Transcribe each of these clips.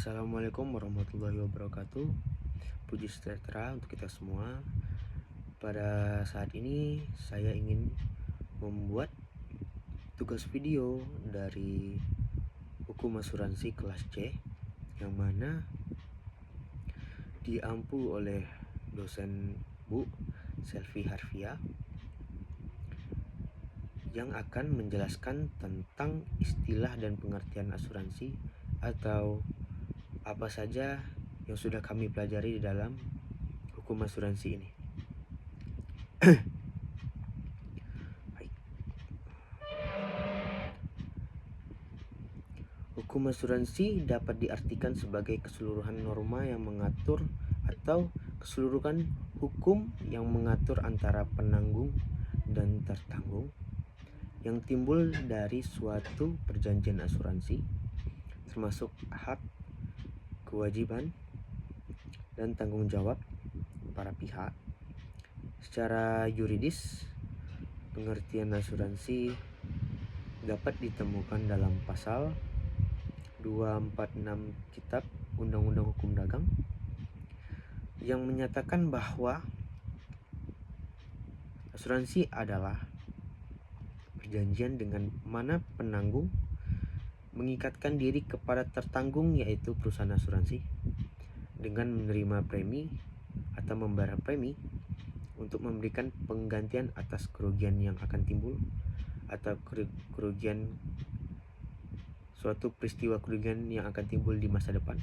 Assalamualaikum warahmatullahi wabarakatuh. Puji sejahtera untuk kita semua. Pada saat ini saya ingin membuat tugas video dari hukum asuransi kelas C, yang mana diampu oleh dosen Bu Selvi Harvia, yang akan menjelaskan tentang istilah dan pengertian asuransi atau apa saja yang sudah kami pelajari di dalam hukum asuransi ini. Baik. Hukum asuransi dapat diartikan sebagai keseluruhan norma yang mengatur atau keseluruhan hukum yang mengatur antara penanggung dan tertanggung yang timbul dari suatu perjanjian asuransi, termasuk hak, kewajiban, dan tanggung jawab para pihak. Secara yuridis, pengertian asuransi dapat ditemukan dalam pasal 246 Kitab Undang-Undang Hukum Dagang, yang menyatakan bahwa asuransi adalah perjanjian dengan mana penanggung mengikatkan diri kepada tertanggung, yaitu perusahaan asuransi, dengan menerima premi atau membayar premi untuk memberikan penggantian atas kerugian yang akan timbul atau kerugian suatu peristiwa kerugian yang akan timbul di masa depan,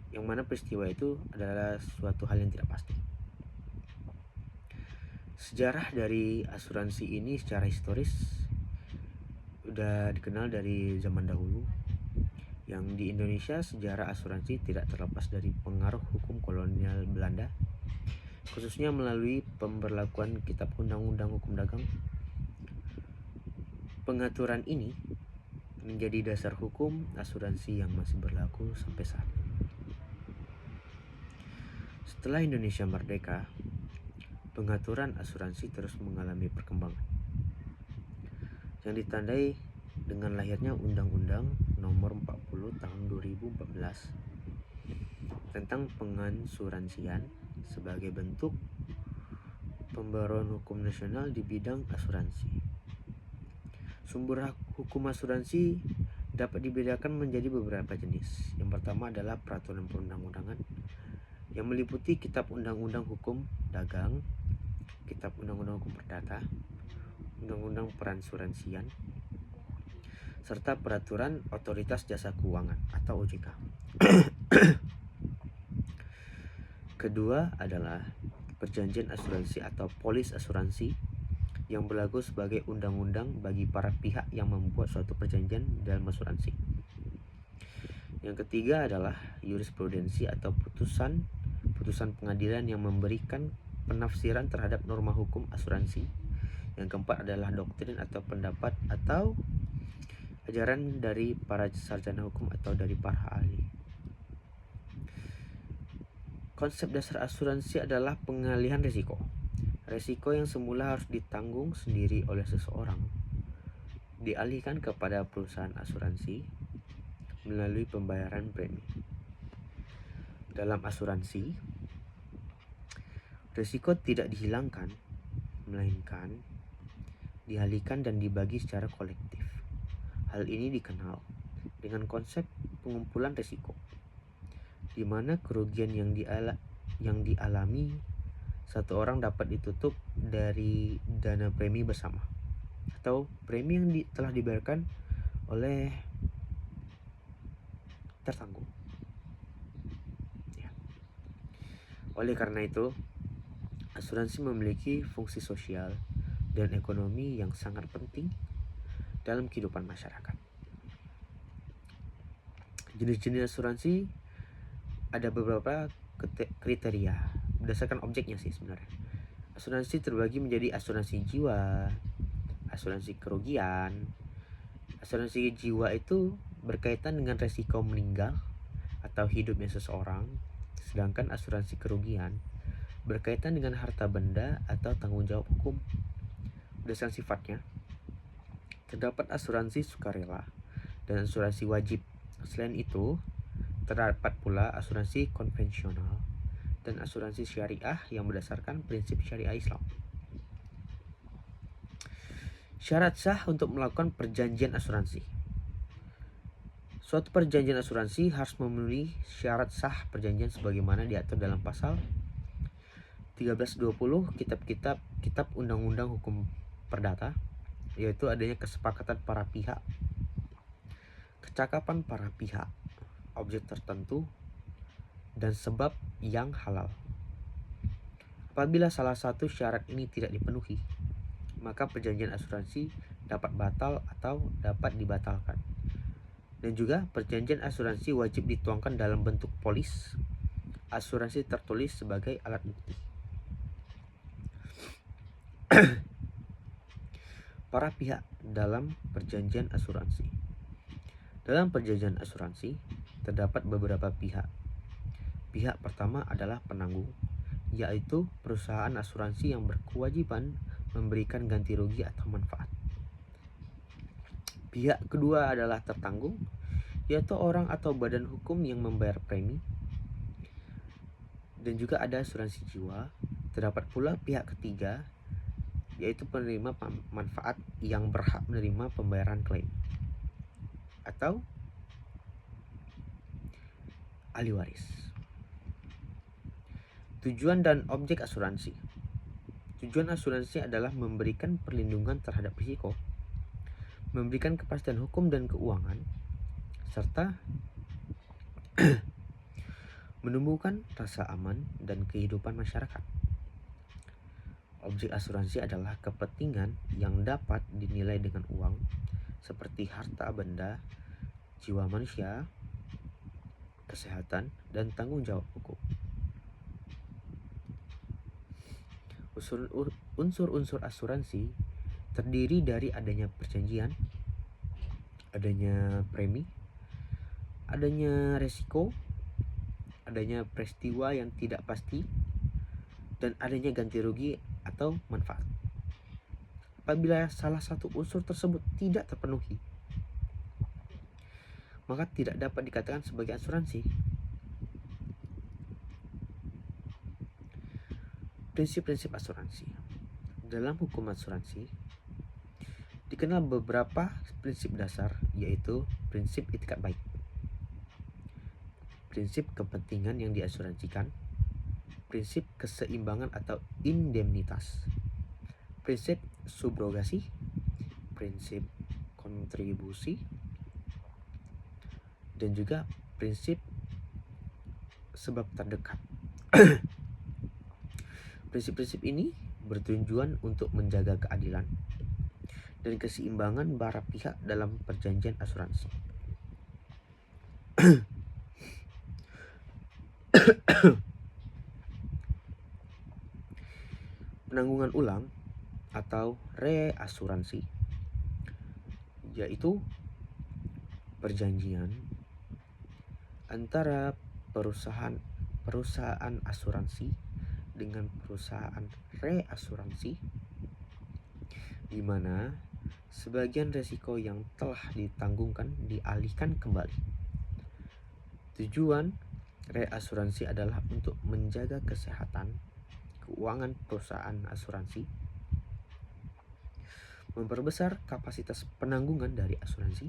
yang mana peristiwa itu adalah suatu hal yang tidak pasti. Sejarah dari asuransi ini secara historis sudah dikenal dari zaman dahulu, yang di Indonesia sejarah asuransi tidak terlepas dari pengaruh hukum kolonial Belanda, khususnya melalui pemberlakuan Kitab Undang-Undang Hukum Dagang. Pengaturan ini menjadi dasar hukum asuransi yang masih berlaku sampai saat ini. Setelah Indonesia merdeka, pengaturan asuransi terus mengalami perkembangan, yang ditandai dengan lahirnya Undang-Undang Nomor 40 Tahun 2014 tentang pengasuransian sebagai bentuk pembaruan hukum nasional di bidang asuransi. Sumber hukum asuransi dapat dibedakan menjadi beberapa jenis. Yang pertama adalah peraturan perundang-undangan, yang meliputi Kitab Undang-Undang Hukum Dagang, Kitab Undang-Undang Hukum Perdata, Undang-Undang Peransuransian, serta Peraturan Otoritas Jasa Keuangan atau OJK. Kedua adalah perjanjian asuransi atau polis asuransi, yang berlaku sebagai undang-undang bagi para pihak yang membuat suatu perjanjian dalam asuransi. Yang ketiga adalah jurisprudensi atau putusan pengadilan yang memberikan penafsiran terhadap norma hukum asuransi. Yang keempat adalah doktrin atau pendapat atau ajaran dari para sarjana hukum atau dari para ahli. Konsep dasar asuransi adalah pengalihan risiko. Risiko yang semula harus ditanggung sendiri oleh seseorang dialihkan kepada perusahaan asuransi melalui pembayaran premi. Dalam asuransi, risiko tidak dihilangkan, melainkan dialihkan dan dibagi secara kolektif. Hal ini dikenal dengan konsep pengumpulan risiko, di mana kerugian yang dialami satu orang dapat ditutup dari dana premi bersama atau premi yang telah dibayarkan oleh tertanggung. Oleh karena itu, asuransi memiliki fungsi sosial dan ekonomi yang sangat penting dalam kehidupan masyarakat. Jenis-jenis asuransi ada beberapa kriteria berdasarkan objeknya sih sebenarnya. Asuransi terbagi menjadi asuransi jiwa, asuransi kerugian. Asuransi jiwa itu berkaitan dengan resiko meninggal atau hidupnya seseorang, sedangkan asuransi kerugian berkaitan dengan harta benda atau tanggung jawab hukum. Berdasarkan sifatnya, terdapat asuransi sukarela dan asuransi wajib. Selain itu, Terdapat pula asuransi konvensional dan asuransi syariah yang berdasarkan prinsip syariah Islam. Syarat sah untuk melakukan perjanjian asuransi. Suatu perjanjian asuransi harus memenuhi syarat sah perjanjian sebagaimana diatur dalam pasal 1320 Kitab Undang-Undang Hukum Perdata, yaitu adanya kesepakatan para pihak, kecakapan para pihak, objek tertentu, dan sebab yang halal. Apabila salah satu syarat ini tidak dipenuhi, maka perjanjian asuransi dapat batal atau dapat dibatalkan. Dan juga perjanjian asuransi wajib dituangkan dalam bentuk polis asuransi tertulis sebagai alat bukti. Para pihak dalam perjanjian asuransi. Dalam perjanjian asuransi terdapat beberapa pihak. Pihak pertama adalah penanggung, yaitu perusahaan asuransi yang berkewajiban memberikan ganti rugi atau manfaat. Pihak kedua adalah tertanggung, yaitu orang atau badan hukum yang membayar premi. Dan juga ada asuransi jiwa. Terdapat pula pihak ketiga, yaitu penerima manfaat yang berhak menerima pembayaran klaim atau ahli waris. Tujuan dan objek asuransi. Tujuan asuransi adalah memberikan perlindungan terhadap risiko, memberikan kepastian hukum dan keuangan, serta menumbuhkan rasa aman dan kehidupan masyarakat. Objek asuransi adalah kepentingan yang dapat dinilai dengan uang, seperti harta benda, jiwa manusia, kesehatan, dan tanggung jawab hukum. Unsur-unsur asuransi terdiri dari adanya perjanjian, adanya premi, adanya resiko, adanya peristiwa yang tidak pasti, dan adanya ganti rugi atau manfaat. Apabila salah satu unsur tersebut tidak terpenuhi, maka tidak dapat dikatakan sebagai asuransi. Prinsip-prinsip asuransi. Dalam hukum asuransi dikenal beberapa prinsip dasar, yaitu prinsip itikat baik, prinsip kepentingan yang diasuransikan, prinsip keseimbangan atau indemnitas, prinsip subrogasi, prinsip kontribusi, dan juga prinsip sebab terdekat. Prinsip-prinsip ini bertujuan untuk menjaga keadilan dan keseimbangan para pihak dalam perjanjian asuransi. Penanggungan ulang atau reasuransi, yaitu perjanjian antara perusahaan asuransi dengan perusahaan reasuransi, di mana sebagian risiko yang telah ditanggungkan dialihkan kembali. Tujuan reasuransi adalah untuk menjaga kesehatan keuangan perusahaan asuransi, memperbesar kapasitas penanggungan dari asuransi,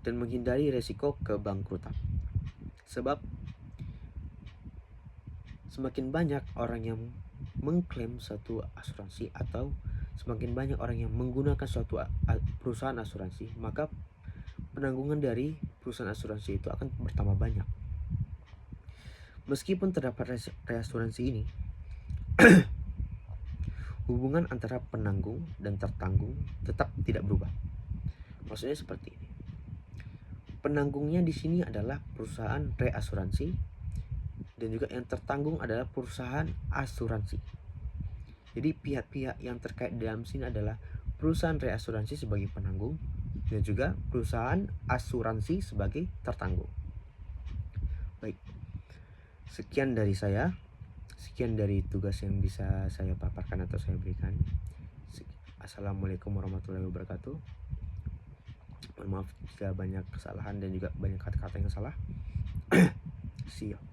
dan menghindari risiko kebangkrutan. Sebab semakin banyak orang yang mengklaim suatu asuransi atau semakin banyak orang yang menggunakan suatu perusahaan asuransi, maka penanggungan dari perusahaan asuransi itu akan bertambah banyak. Meskipun terdapat reasuransi ini, hubungan antara penanggung dan tertanggung tetap tidak berubah. Maksudnya seperti ini. Penanggungnya di sini adalah perusahaan reasuransi, dan juga yang tertanggung adalah perusahaan asuransi. Jadi pihak-pihak yang terkait dalam sini adalah perusahaan reasuransi sebagai penanggung dan juga perusahaan asuransi sebagai tertanggung. Baik, sekian dari saya. Sekian dari tugas yang bisa saya paparkan atau saya berikan. Assalamualaikum warahmatullahi wabarakatuh. Mohon maaf jika banyak kesalahan dan juga banyak kata-kata yang salah. See you.